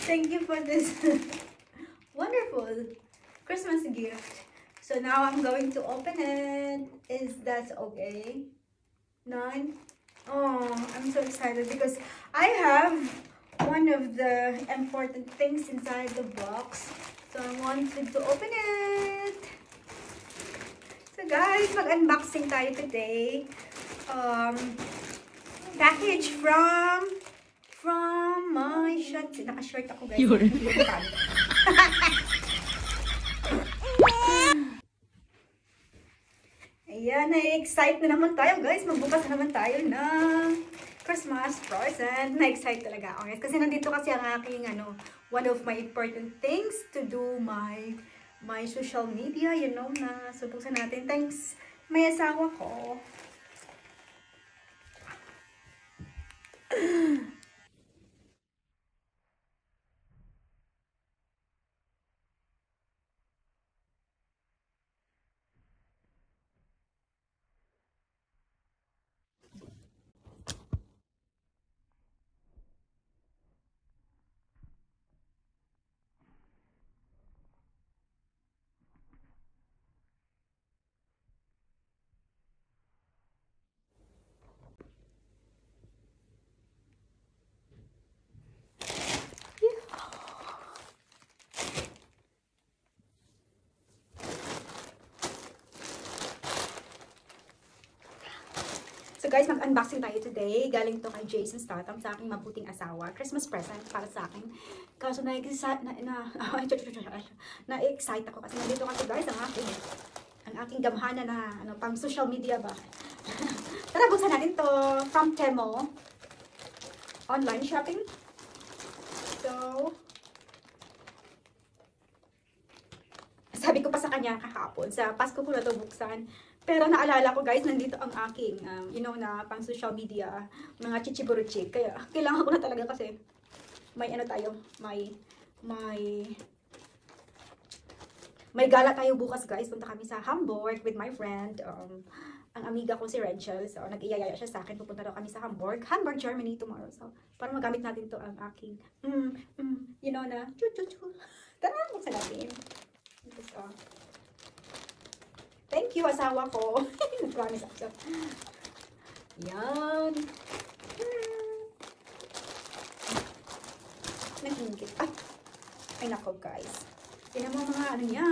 Thank you for this wonderful Christmas gift. So now I'm going to open it. Is that okay? 9. Oh, I'm so excited because I have one of the important things inside the box. So I wanted to open it. So guys, mag-unboxing tayo today. Package from my shirt. Naka-shirt ako guys. Ayan, na-excite na naman tayo guys. Magbukas na naman tayo ng Christmas present. Na-excite talaga ako guys. Kasi nandito kasi ang aking one of my important things to do my social media. You know na. So, buksan natin. Thanks. May asawa ko. So guys, mag-unboxing tayo today. Galing to kay Jason Statham, sa aking mabuting asawa. Christmas present para sa akin. Kaso na-excite ako kasi nandito kasi guys ang aking gamhana na pang social media ba. Tara, buksan natin to from Temo. Online shopping. So, sabi ko pa sa kanya kahapon, sa Pasko ko na to buksan. Pero naalala ko guys, nandito ang aking, na pang social media, mga chichiburuchik. Kaya, kailangan ko na talaga kasi may may gala tayo bukas guys. Punta kami sa Hamburg with my friend, ang amiga ko si Rachel. So, nag-iyaya siya sa akin. Pupunta daw kami sa Hamburg, Germany tomorrow. So, para magamit natin to ang aking, na, chu-chu-chu. Tara, buksan natin. So, thank you, asawa ko. Promise ako. Yan. Nag-ingit. Ay, nako guys. Yan ang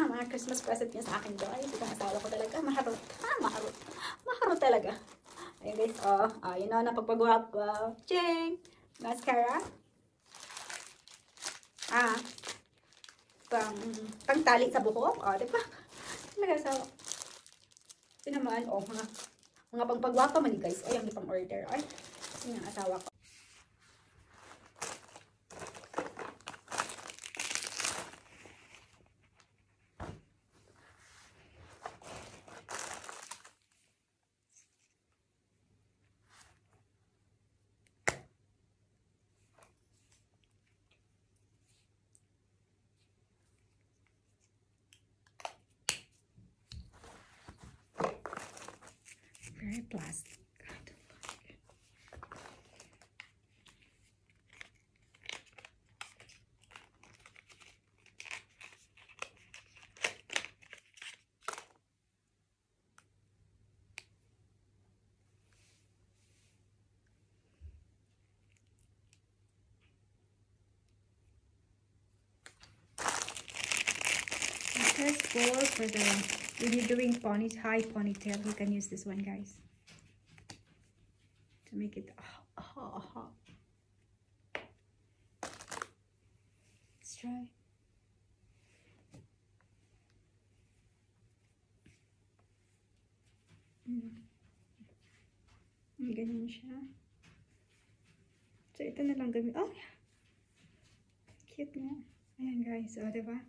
mga Christmas present niya sa akin guys. Itong asawa ko talaga. Maharot. Maharot talaga. Ayun guys, yun na, napagpagawa ko. Ching! Mascara. Pang tali sa buhok. Diba? Nag-asawa. Ito naman, mga pangpagwapa man guys. Yung ipang order. Ay, ito yung asawa ko. Very plastic. For when you're doing high ponytail, you can use this one, guys, to make it. Let's try. Ganyan siya. So ito na lang gawin. Cute nga. Ayan guys, diba?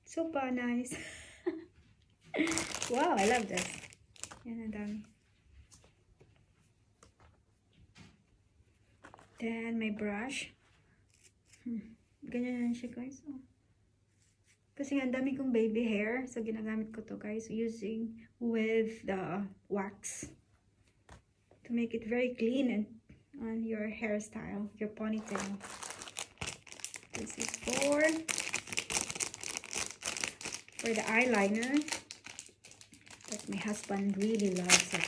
Super nice. Wow, I love this. Yan, ang dami. Then, my brush. Ganyan yan siya, guys. Kasi nga, ang dami kong baby hair. So, ginagamit ko to, guys, using with the wax. To make it very clean and on your hairstyle, your ponytail. This is for the eyeliner. But my husband really loves it.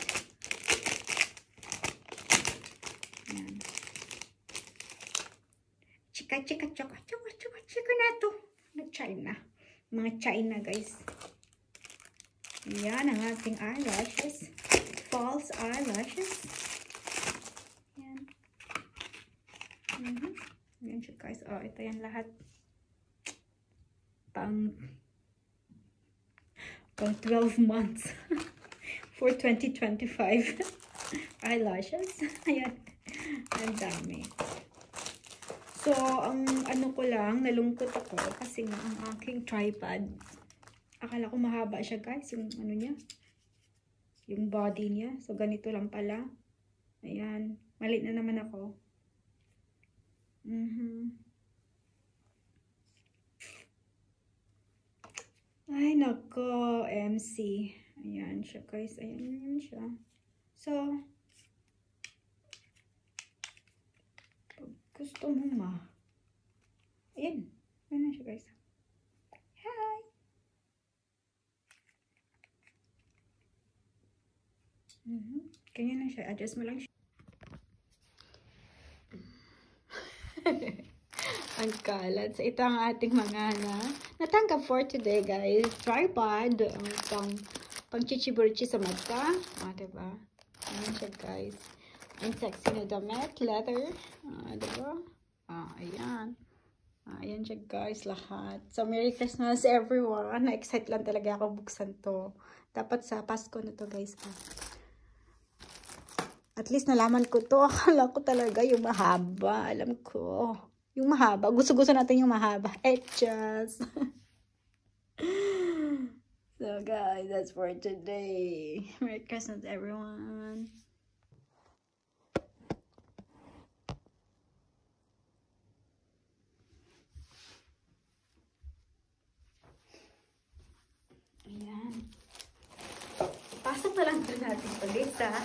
Yan. Chika na to. China. Mga China, guys. Yan ang ating eyelashes. False eyelashes. Yan. Yan siya, guys. Oh, ito yan lahat. Pang 12 months. For 2025. Eyelashes. Ayan. Ang dami. So, ang ano ko lang, nalungkot ako kasi nga ang aking tripod, akala ko mahaba siya, guys, yung ano niya, yung body niya. So, ganito lang pala. Ayan. Maliit na naman ako. Ay, nako, MC. Ayan siya, guys. Ayan siya. So, gusto mo ayan. Ayan siya, guys. Hi! Ganyan na siya. Adjust mo lang siya. Ang kalat. So, ito ang ating mga natanggap for today, guys. Tripod. Pang chichiburchi sa mata. Diba? Ayan siya, guys. Ang sexy na damit, leather, diba? Ayan. Ayan siya, guys, lahat. So, Merry Christmas, everyone. Na-excite lang talaga ako buksan to. Dapat sa Pasko na to, guys. At least nalaman ko to. Akala ko talaga yung mahaba. Alam ko. Yung mahaba. Gusto-gusto natin yung mahaba. Just. So, guys, that's for today. Merry Christmas, everyone. Ayan. Pasok na lang ito natin ulit sa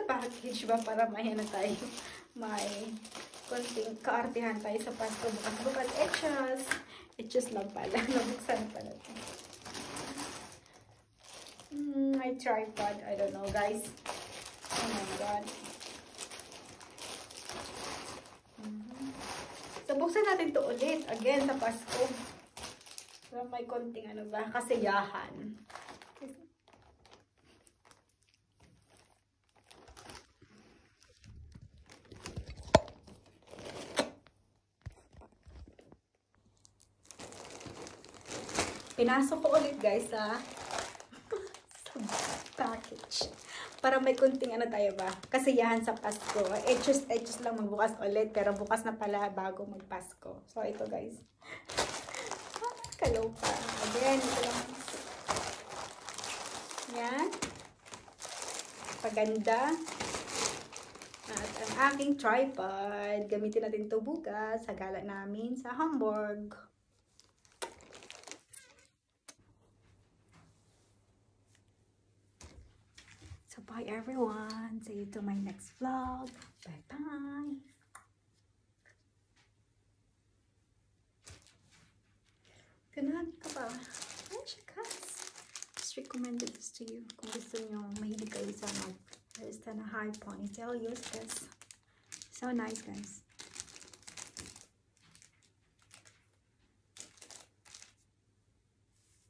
package ba para may na tayo. May konting kaartihan tayo sa Pasko. Bukas etchos lang pala. Nabuksan pala ito. My tripod. I don't know, guys. Oh my God. So, buksan natin to ulit. Again, sa Pasko. So, may konting ano ba? Kasiyahan. Pinasok ko ulit, guys, sa package. Para may kunting ano tayo ba? Kasiyahan sa Pasko. Etchos lang magbukas ulit. Pero bukas na pala bago magpasko. So, ito, guys. Kaloka. Again, ito lang. Yan. Paganda. At ang aking tripod. Gamitin natin ito bukas sa gala namin sa Hamburg. So, bye everyone. See you to my next vlog. Bye-bye. Ganahan ka ba? Ayan siya, guys. Just recommended this to you. Kung gusto nyo, mahilig kayo sa mag-hairstyle na high ponytail, use this. So nice, guys.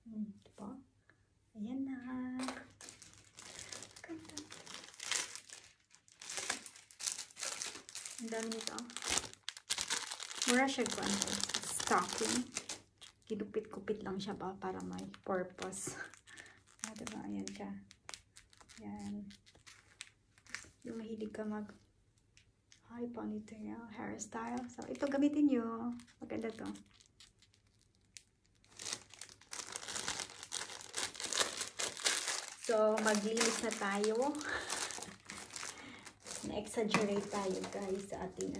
Diba? Ayan na. Ganda. Ang dami nito. Mura siya ko stocking. Kinupit-kupit lang siya para may purpose. Diba? Ayan siya. Ayan. Yung mahilig ka mag high ponytail hairstyle. So, ito gamitin nyo. Maganda to. So, maglinis na tayo. Na-exaggerate tayo, guys, sa ating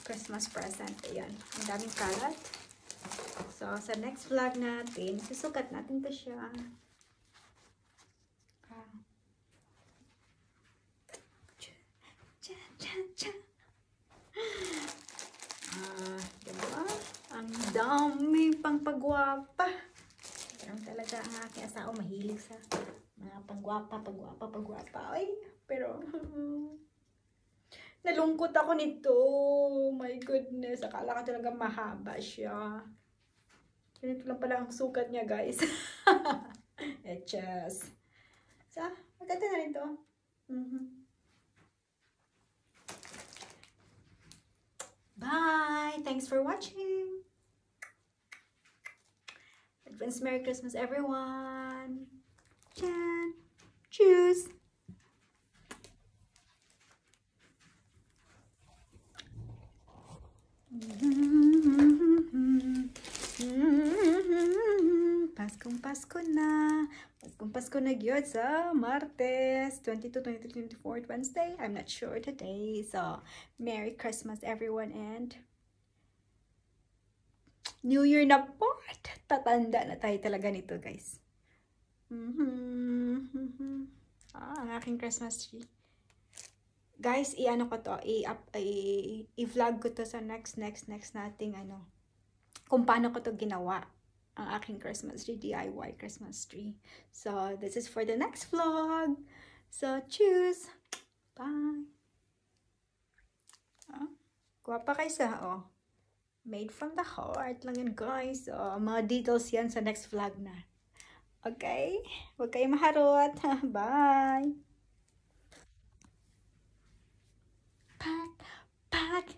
Christmas present. Ayan. Ang daming kalat. So, sa next vlog natin, susukat natin to siya. pagwapa. Parang talaga ang aking asawa mahilig sa mga pagwapa. Ay, pero nalungkot ako nito. My goodness, akala ko talaga mahaba siya. Ganito lang pala ang sukat niya, guys. Etches. So, maganda na rin to. Bye! Thanks for watching! Advance Merry Christmas, everyone! Jan! Cheers! Pasko na. Pasko na gyud sa Martes, 22, 23, 24, Wednesday. I'm not sure today. So, Merry Christmas everyone and New Year na po. Tatanda na tayo talaga nito, guys. Ang aking Christmas tree. Guys, i-ano ko to, i-vlog ko to sa next nating ano, kung paano ko to ginawa, ang aking Christmas tree, DIY Christmas tree. So, this is for the next vlog. So, choose. Bye. Guwapa kayo sa, made from the heart lang yan, guys. Mga details yan sa next vlog na. Okay? Huwag kayo maharot. Bye. Pack.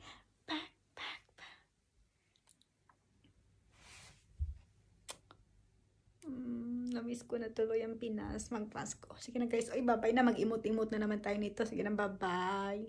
Namiss ko na tuloy ang Pinas, magpasko. Sige na guys, bye-bye na, mag-imot-imot na naman tayo nito. Sige na, bye-bye.